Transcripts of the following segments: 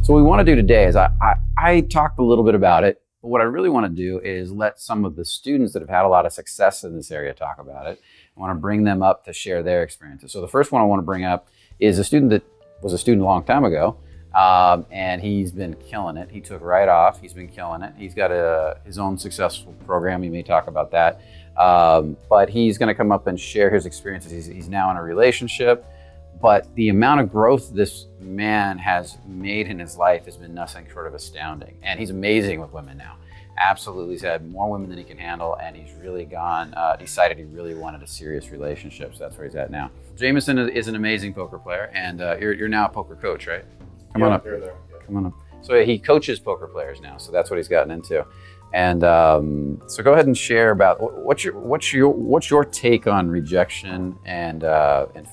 So what we want to do today is I talked a little bit about it, but what I really want to do is let some of the students that have had a lot of success in this area talk about it. I want to bring them up to share their experiences. So the first one I want to bring up is a student that was a student a long time ago, and he's been killing it. He took right off. He's been killing it. He's got his own successful program. He may talk about that, but he's going to come up and share his experiences. He's now in a relationship. But the amount of growth this man has made in his life has been nothing short of astounding. And he's amazing with women now. Absolutely, he's had more women than he can handle, and he's really decided he really wanted a serious relationship. So that's where he's at now. Jameson is an amazing poker player, and you're now a poker coach, right? Come on up. There. Yeah. Come on up. So he coaches poker players now, so that's what he's gotten into. And so go ahead and share about what's your take on rejection and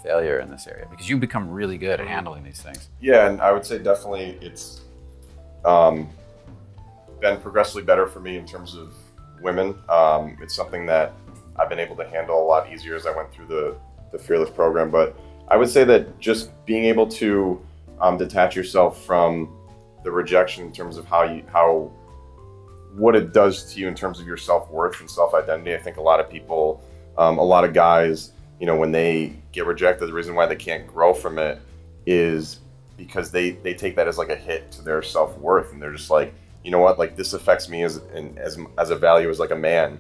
failure in this area, because you've become really good at handling these things. Yeah, and I would say definitely it's been progressively better for me in terms of women. It's something that I've been able to handle a lot easier as I went through the Fearless program. But I would say that just being able to detach yourself from the rejection in terms of what it does to you in terms of your self-worth and self-identity. I think a lot of people, a lot of guys, when they get rejected, the reason why they can't grow from it is because they take that as like a hit to their self-worth, and they're just like, you know what, like this affects me as a value as like a man,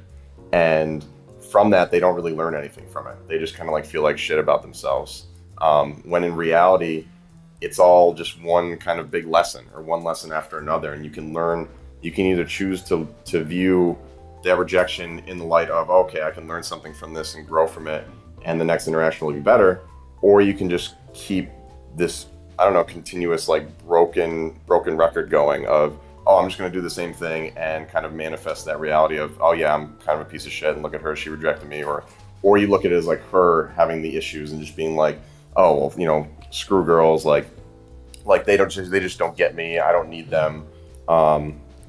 and from that they don't really learn anything from it. They just kind of like feel like shit about themselves, when in reality it's all just one kind of big lesson, or one lesson after another, and you can learn. You can either choose to view that rejection in the light of, okay, I can learn something from this and grow from it, and the next interaction will be better, or you can just keep this, I don't know, continuous like broken record going of, oh, I'm just going to do the same thing and kind of manifest that reality of, oh yeah, I'm kind of a piece of shit, and look at her, she rejected me, or you look at it as like her having the issues and just being like, oh, well, screw girls, like they just don't get me, I don't need them.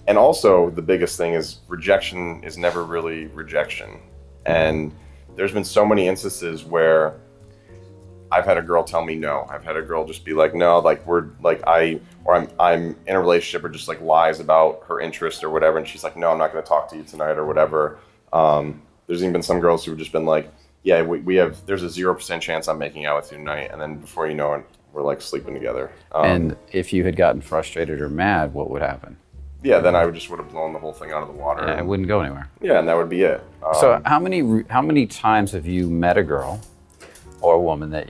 And also, the biggest thing is rejection is never really rejection. And there's been so many instances where I've had a girl tell me no. I've had a girl just be like, no, like I'm in a relationship, or just like lies about her interest or whatever. And she's like, no, I'm not going to talk to you tonight or whatever. There's even been some girls who've just been like, yeah, there's a 0% chance I'm making out with you tonight. And then before you know it, we're like sleeping together. And if you had gotten frustrated or mad, what would happen? Yeah, then I would have blown the whole thing out of the water. Yeah, it wouldn't go anywhere. Yeah, and that would be it. So how many times have you met a girl or a woman that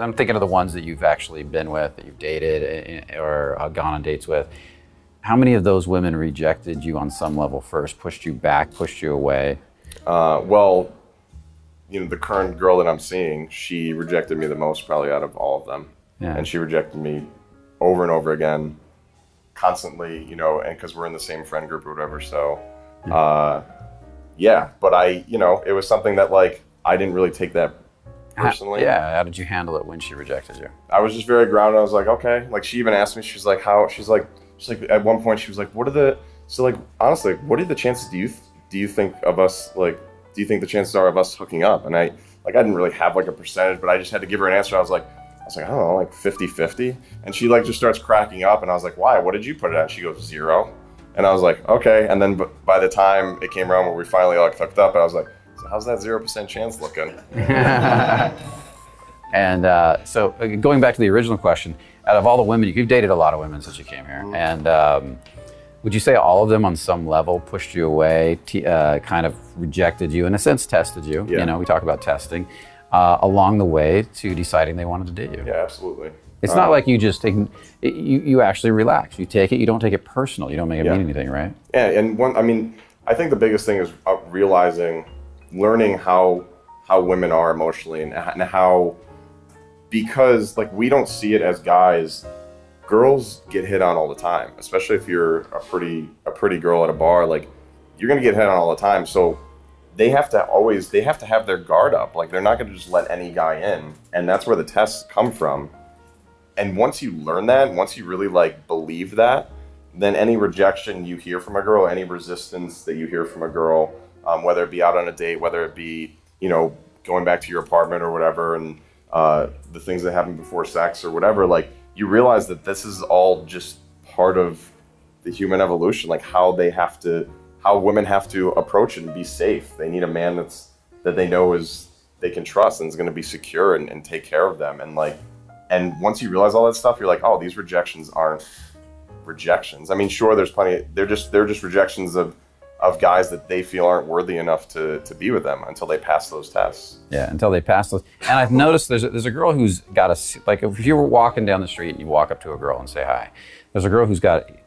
I'm thinking of the ones that you've actually been with, that you've dated or gone on dates with. How many of those women rejected you on some level first, pushed you back, pushed you away? Well, the current girl that I'm seeing, she rejected me the most probably out of all of them. Yeah. And she rejected me over and over again, constantly, and because we're in the same friend group or whatever. So, yeah, but it was something that like, I didn't really take that personally. How did you handle it when she rejected you? I was just very grounded. I was like, okay. Like, she even asked me, she's like, at one point she was like, honestly, what are the chances do you think of us, like, do you think the chances are of us hooking up? And I didn't really have like a percentage, but I just had to give her an answer. I was like, I don't know, like 50-50. And she like just starts cracking up, and I was like, why? What did you put it at? She goes, 0. And I was like, okay. And then by the time it came around where we finally like hooked up, I was like, so how's that 0% chance looking? And so going back to the original question, out of all the women, you've dated a lot of women since you came here. And would you say all of them on some level pushed you away, kind of rejected you, in a sense tested you? Yeah. We talk about testing. Along the way to deciding they wanted to date you. Yeah, absolutely. It's not like you just you actually relax. You take it. You don't take it personal. You don't make it mean anything, right? Yeah, and I think the biggest thing is learning how women are emotionally, and how, because like we don't see it as guys. Girls get hit on all the time, especially if you're a pretty girl at a bar. Like, you're gonna get hit on all the time. So they have to have their guard up. Like, they're not going to just let any guy in. And that's where the tests come from. And once you learn that, once you really like believe that, then any rejection you hear from a girl, any resistance that you hear from a girl, whether it be out on a date, whether it be, going back to your apartment or whatever, and the things that happen before sex or whatever, like, you realize that this is all just part of the human evolution, like how women have to approach it and be safe. They need a man that they know they can trust and is going to be secure and take care of them. And once you realize all that stuff, you're like, oh, these rejections aren't rejections. I mean, sure, there's plenty. They're just rejections of guys that they feel aren't worthy enough to be with them until they pass those tests. Yeah, until they pass those. And I've noticed there's a girl who's got like if you were walking down the street and you walk up to a girl and say hi, there's a girl who's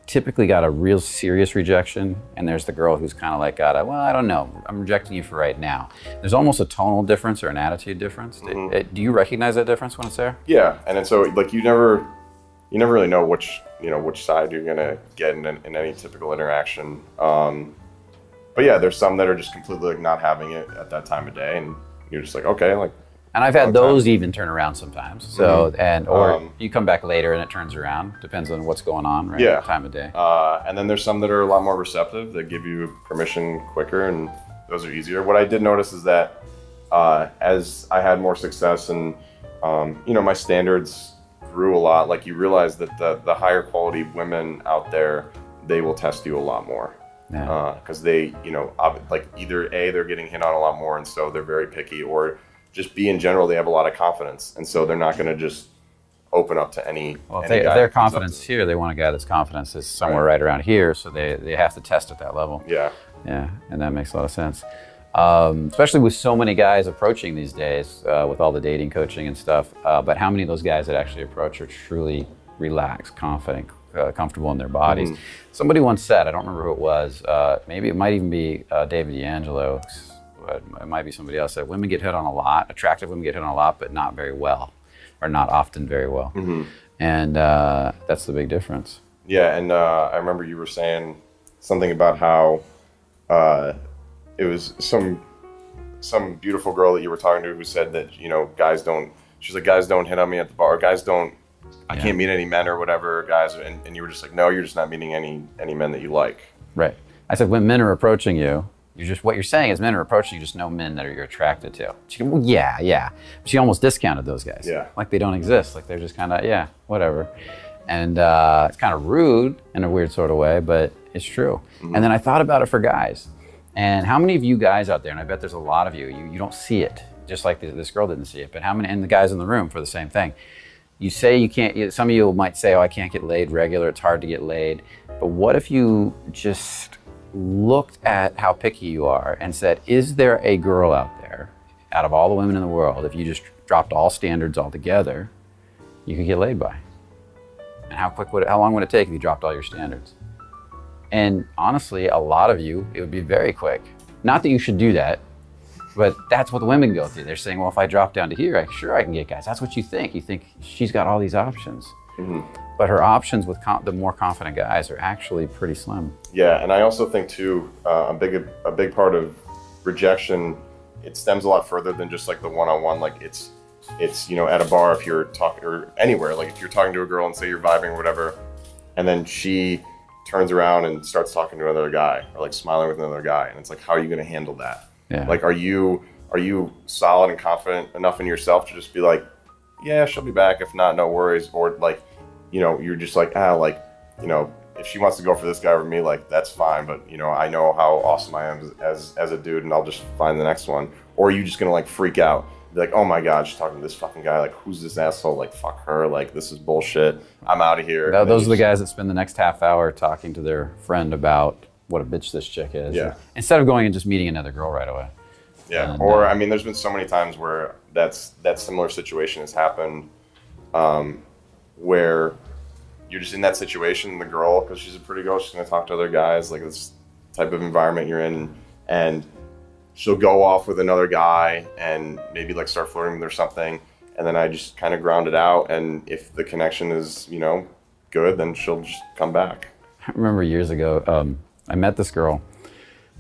typically got a real serious rejection, and there's the girl who's kind of like well, I don't know, I'm rejecting you for right now. There's almost a tonal difference or an attitude difference. Mm-hmm. Do you recognize that difference when it's there? Yeah, and so like you never really know which side you're gonna get in any typical interaction. But yeah, there's some that are just completely like not having it at that time of day, and you're just like, okay, like. And I've had those even turn around sometimes. So or you come back later and it turns around. Depends on what's going on, right? Yeah. Time of day. And then there's some that are a lot more receptive that give you permission quicker, and those are easier. What I did notice is that as I had more success and my standards grew a lot, like you realize that the higher quality women out there, they will test you a lot more. Because they, like either A, they're getting hit on a lot more, and so they're very picky, or just B, in general, they have a lot of confidence, and so they're not going to just open up to any. Well, if their confidence here, they want a guy that's confidence is somewhere right around here, so they have to test at that level. Yeah. Yeah, and that makes a lot of sense. Especially with so many guys approaching these days, with all the dating coaching and stuff. But how many of those guys that actually approach are truly relaxed, confident, comfortable in their bodies? Mm-hmm. Somebody once said, I don't remember who it was, maybe it might even be David D'Angelo, it might be somebody else, that women get hit on a lot, attractive women get hit on a lot, but not very well, or not often very well. Mm-hmm. And that's the big difference. Yeah, and I remember you were saying something about how it was some beautiful girl that you were talking to who said that, guys don't hit on me at the bar, I can't meet any men or whatever, guys, and you were just like, no, you're just not meeting any men that you like. Right. I said, when men are approaching you, what you're saying is men are approaching you, just no men that you're attracted to. She goes, well, yeah. She almost discounted those guys. Yeah. Like they don't exist. Like they're just kind of, whatever. And it's kind of rude in a weird sort of way, but it's true. Mm-hmm. And then I thought about it for guys. And how many of you guys out there, and I bet there's a lot of you, you don't see it, just like this girl didn't see it, but how many, and the guys in the room for the same thing. You say you can't, some of you might say, oh, I can't get laid regular, it's hard to get laid. But what if you just looked at how picky you are and said, is there a girl out there, out of all the women in the world, if you just dropped all standards altogether, you could get laid by? And how long would it take if you dropped all your standards? And honestly, a lot of you, it would be very quick. Not that you should do that, but that's what the women go through. They're saying, well, if I drop down to here, I can get guys. That's what you think. You think she's got all these options. Mm-hmm. But her options with the more confident guys are actually pretty slim. Yeah, and I also think too, a big part of rejection, it stems a lot further than just like the one-on-one. Like it's at a bar, if you're talking, or anywhere, like if you're talking to a girl and say you're vibing or whatever, and then she turns around and starts talking to another guy or like smiling with another guy, and it's like, how are you going to handle that? Yeah. Like, are you solid and confident enough in yourself to just be like, yeah, she'll be back. If not, no worries. Or like, you're just like, if she wants to go for this guy over me, like that's fine. But I know how awesome I am as a dude, and I'll just find the next one. Or are you just gonna like freak out, be like, oh my god, she's talking to this fucking guy. Like, who's this asshole? Like, fuck her. Like, this is bullshit. I'm out of here. Those are the guys that spend the next half hour talking to their friend about what a bitch this chick is. Yeah. Instead of going and just meeting another girl right away. Yeah. Or I mean, there's been so many times where that similar situation has happened, where you're just in that situation, and the girl, because she's a pretty girl, she's gonna talk to other guys, like this type of environment you're in, and she'll go off with another guy and maybe like start flirting with or something, and then I just kind of ground it out, and if the connection is good, then she'll just come back. I remember years ago, I met this girl.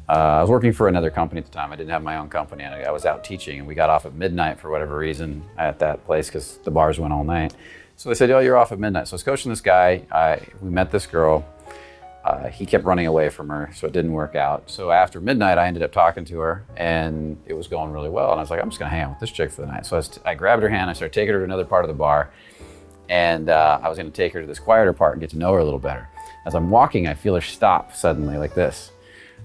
I was working for another company at the time. I didn't have my own company, and I was out teaching, and we got off at midnight for whatever reason at that place because the bars went all night. So they said, oh, you're off at midnight. So I was coaching this guy. We met this girl. He kept running away from her, so it didn't work out. So after midnight, I ended up talking to her, and it was going really well. And I was like, I'm just going to hang out with this chick for the night. So I grabbed her hand. I started taking her to another part of the bar, and I was going to take her to this quieter part and get to know her a little better. As I'm walking, I feel her stop suddenly like this.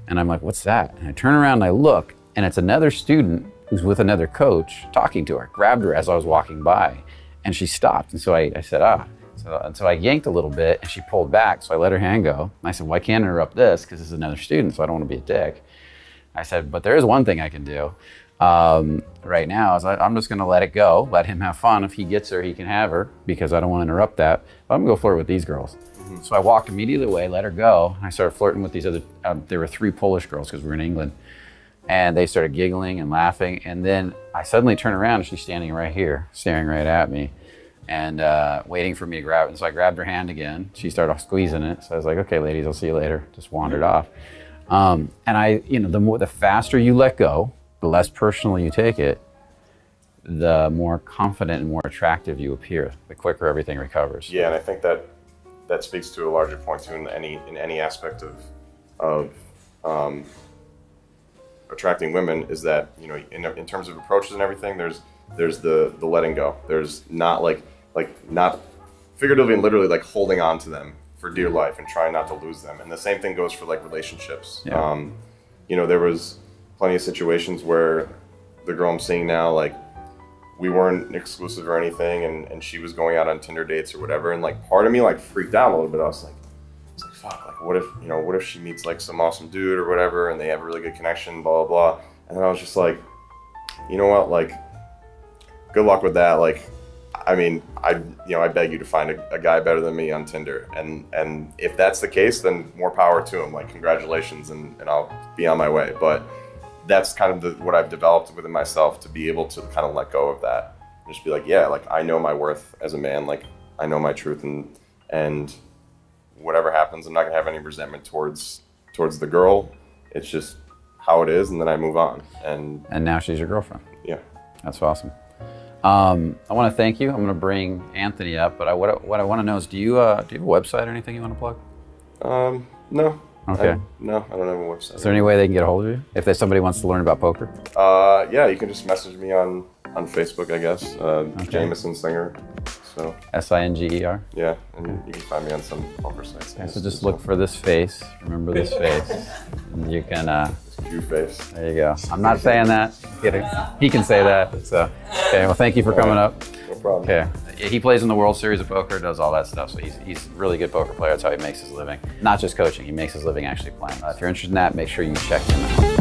And I'm like, what's that? And I turn around and I look, and it's another student who's with another coach talking to her. Grabbed her as I was walking by, and she stopped. And so I said, ah. So I yanked a little bit, and she pulled back, so I let her hand go. And I said, well, I can't interrupt this because this is another student, so I don't want to be a dick. I said, but there is one thing I can do right now is I'm just going to let it go, let him have fun. If he gets her, he can have her because I don't want to interrupt that. But I'm going to go flirt with these girls. So I walked immediately away, let her go. And I started flirting with these other, there were 3 Polish girls because we were in England. And they started giggling and laughing. And then I suddenly turned around and she's standing right here, staring right at me and waiting for me to grab it. And so I grabbed her hand again. She started squeezing it. So I was like, okay, ladies, I'll see you later. Just wandered off. And the faster you let go, the less personally you take it, the more confident and more attractive you appear, the quicker everything recovers. Yeah, and I think that speaks to a larger point too in any aspect of attracting women, is that, you know, in terms of approaches and everything, there's the letting go. There's not like not figuratively and literally like holding on to them for dear life and trying not to lose them. And the same thing goes for like relationships. Yeah. You know, there was plenty of situations where the girl I'm seeing now, like, we weren't exclusive or anything, and she was going out on Tinder dates or whatever, and like part of me like freaked out a little bit. I was like fuck, like what if she meets like some awesome dude or whatever and they have a really good connection, blah blah blah. And then I was just like, you know what, like, good luck with that. Like, I mean, I beg you to find a guy better than me on Tinder, and if that's the case, then more power to him. Like, congratulations, and I'll be on my way. But that's kind of what I've developed within myself, to be able to kind of let go of that and just be like, yeah, like, I know my worth as a man, like, I know my truth, and whatever happens, I'm not gonna have any resentment towards the girl. It's just how it is, and then I move on. And now she's your girlfriend. Yeah, that's awesome. I want to thank you. I'm going to bring Anthony up, but what I want to know is, do you have a website or anything you want to plug? No. Okay. No, I don't have a website. Is there any way they can get a hold of you if somebody wants to learn about poker? Yeah, you can just message me on Facebook, I guess. Okay. Jameson Singer. So Singer. Yeah, and you can find me on some poker sites. Okay, so just look for this face. Remember this face. And you can. This Q face. There you go. I'm not saying that. He can say that. So, okay. Well, thank you for coming up. No problem. Okay. He plays in the World Series of Poker, does all that stuff. So he's a really good poker player. That's how he makes his living. Not just coaching. He makes his living actually playing. If you're interested in that, make sure you check him out.